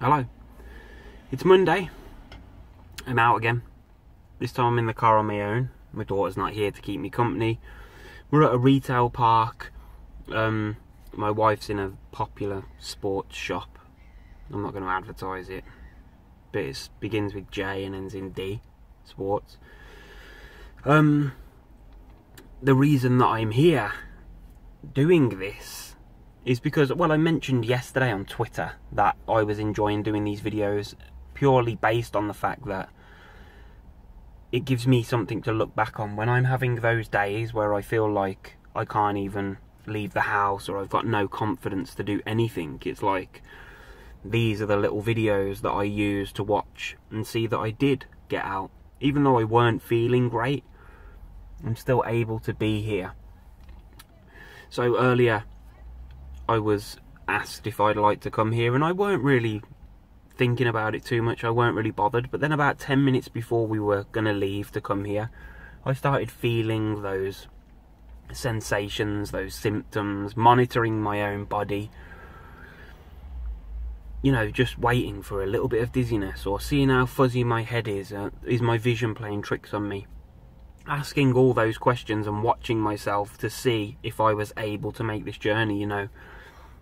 Hello. It's Monday. I'm out again. This time I'm in the car on my own. My daughter's not here to keep me company. We're at a retail park. My wife's in a popular sports shop. I'm not going to advertise it, but it begins with J and ends in D. Sports. The reason that I'm here doing this is because, well, I mentioned yesterday on Twitter that I was enjoying doing these videos purely based on the fact that it gives me something to look back on when I'm having those days where I feel like I can't even leave the house or I've got no confidence to do anything. It's like these are the little videos that I use to watch and see that I did get out. Even though I weren't feeling great, I'm still able to be here. So earlier I was asked if I'd like to come here, and I weren't really thinking about it too much. I weren't really bothered. But then about 10 minutes before we were going to leave to come here, I started feeling those sensations, those symptoms, monitoring my own body. You know, just waiting for a little bit of dizziness, or seeing how fuzzy my head is my vision playing tricks on me? Asking all those questions and watching myself to see if I was able to make this journey, you know.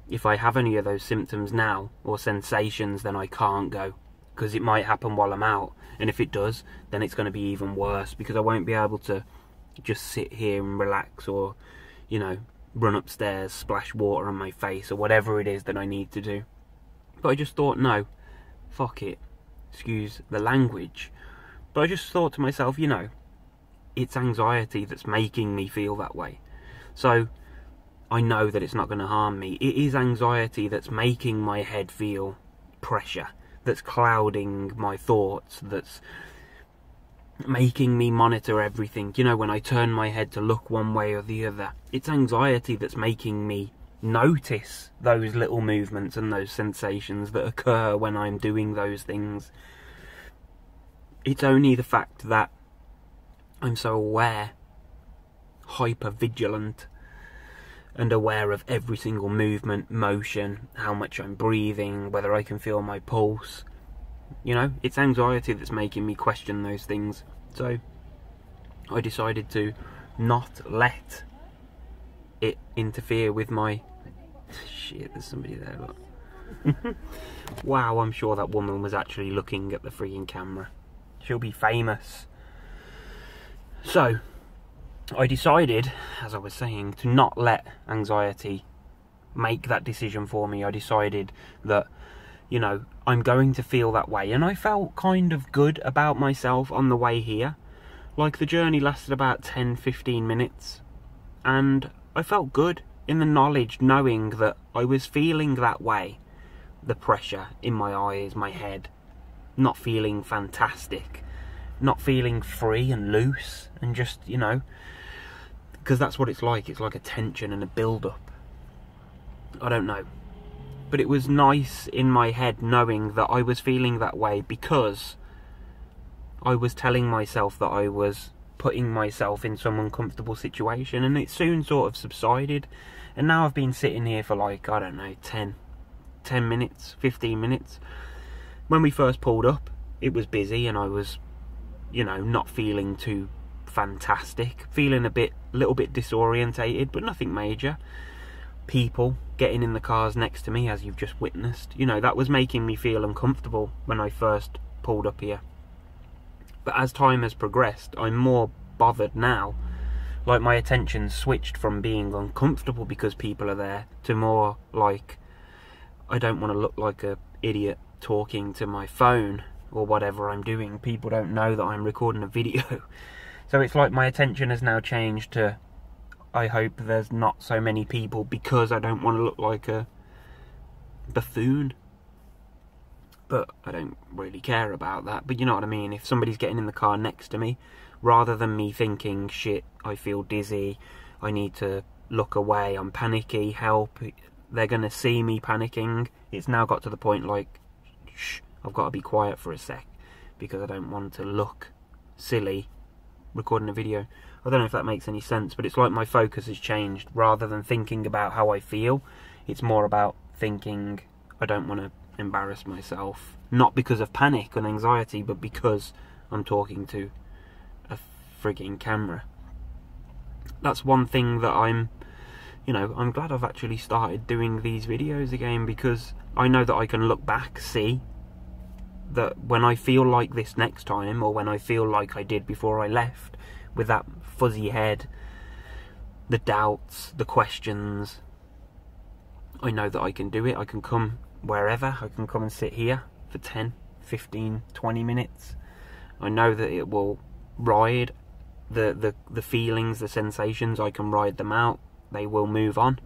If I have any of those symptoms now, or sensations, then I can't go, because it might happen while I'm out, and if it does, then it's going to be even worse, because I won't be able to just sit here and relax, or, you know, run upstairs, splash water on my face, or whatever it is that I need to do. But I just thought, no, fuck it, excuse the language, but I just thought to myself, you know, it's anxiety that's making me feel that way. So I know that it's not going to harm me. It is anxiety that's making my head feel pressure, that's clouding my thoughts, that's making me monitor everything. You know, when I turn my head to look one way or the other, it's anxiety that's making me notice those little movements and those sensations that occur when I'm doing those things. It's only the fact that I'm so aware, hyper vigilant, and aware of every single movement, motion, how much I'm breathing, whether I can feel my pulse. You know, it's anxiety that's making me question those things. So I decided to not let it interfere with my... Shit, there's somebody there, look. Wow, I'm sure that woman was actually looking at the freaking camera. She'll be famous. So I decided, as I was saying, to not let anxiety make that decision for me. I decided that, you know, I'm going to feel that way. And I felt kind of good about myself on the way here. Like, the journey lasted about 10-15 minutes. And I felt good in the knowledge, knowing that I was feeling that way. The pressure in my eyes, my head. Not feeling fantastic. Not feeling free and loose. And just, you know... because that's what it's like. It's like a tension and a build-up. I don't know. But it was nice in my head knowing that I was feeling that way, because I was telling myself that I was putting myself in some uncomfortable situation, and it soon sort of subsided. And now I've been sitting here for, like, I don't know, 10 minutes, 15 minutes. When we first pulled up, it was busy, and I was, you know, not feeling too fantastic, feeling a little bit disorientated, but nothing major. People getting in the cars next to me, as you've just witnessed, you know, that was making me feel uncomfortable when I first pulled up here. But as time has progressed, I'm more bothered now. Like, my attention switched from being uncomfortable because people are there to more like, I don't want to look like an idiot talking to my phone or whatever I'm doing. People don't know that I'm recording a video. So it's like my attention has now changed to, I hope there's not so many people, because I don't want to look like a buffoon. But I don't really care about that. But you know what I mean? If somebody's getting in the car next to me, rather than me thinking, shit, I feel dizzy, I need to look away, I'm panicky, help, they're going to see me panicking. It's now got to the point like, shh, I've got to be quiet for a sec, because I don't want to look silly recording a video. I don't know if that makes any sense, but it's like my focus has changed. Rather than thinking about how I feel, it's more about thinking, I don't want to embarrass myself, not because of panic and anxiety, but because I'm talking to a frigging camera. That's one thing that I'm glad I've actually started doing these videos again, because I know that I can look back, see that when I feel like this next time, or when I feel like I did before I left, with that fuzzy head, the doubts, the questions, I know that I can do it. I can come wherever. I can come and sit here for 10, 15, 20 minutes. I know that it will ride the feelings, the sensations. I can ride them out. They will move on.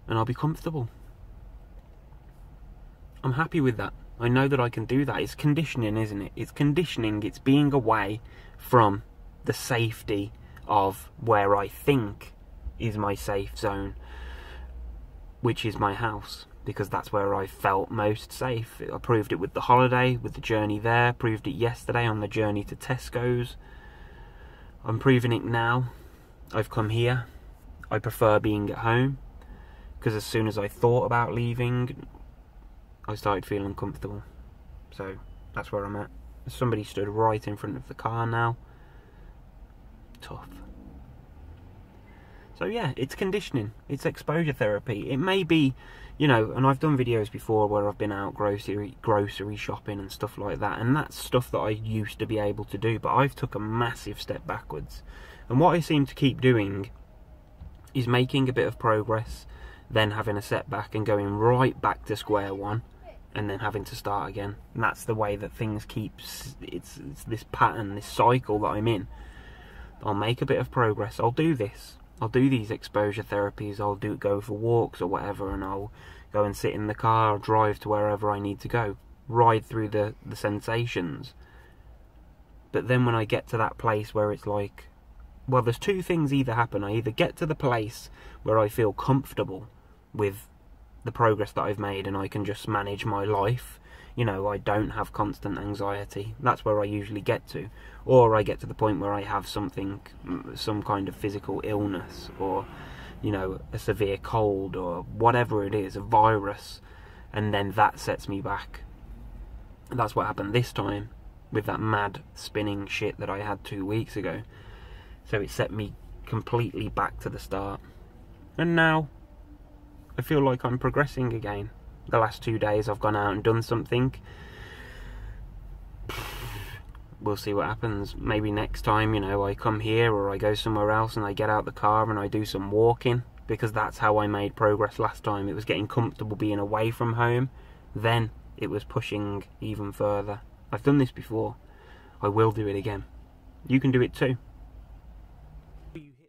And I'll be comfortable. I'm happy with that. I know that I can do that. It's conditioning, isn't it? It's conditioning. It's being away from the safety of where I think is my safe zone, which is my house, because that's where I felt most safe. I proved it with the holiday, with the journey there, proved it yesterday on the journey to Tesco's. I'm proving it now. I've come here. I prefer being at home, because as soon as I thought about leaving, I started feeling comfortable. So that's where I'm at. Somebody stood right in front of the car now. Tough. So yeah, it's conditioning. It's exposure therapy. It may be, and I've done videos before where I've been out grocery shopping and stuff like that, and that's stuff that I used to be able to do, but I've took a massive step backwards. And what I seem to keep doing is making a bit of progress, then having a setback and going right back to square one, and then having to start again. And that's the way that things keeps, it's this pattern, this cycle that I'm in. I'll make a bit of progress, I'll do this, I'll do these exposure therapies, I'll go for walks or whatever, and I'll go and sit in the car or drive to wherever I need to go, ride through the sensations. But then when I get to that place where it's like, well, there's two things either happen. I either get to the place where I feel comfortable with the progress that I've made and I can just manage my life, I don't have constant anxiety. That's where I usually get to. Or I get to the point where I have some kind of physical illness, or a severe cold, or whatever it is, a virus, and then that sets me back. And that's what happened this time with that mad spinning shit that I had 2 weeks ago. So it set me completely back to the start. And now I feel like I'm progressing again. The last 2 days I've gone out and done something. We'll see what happens. Maybe next time, I come here or I go somewhere else and I get out the car and I do some walking, because that's how I made progress last time. It was getting comfortable being away from home. Then it was pushing even further. I've done this before. I will do it again. You can do it too. You hit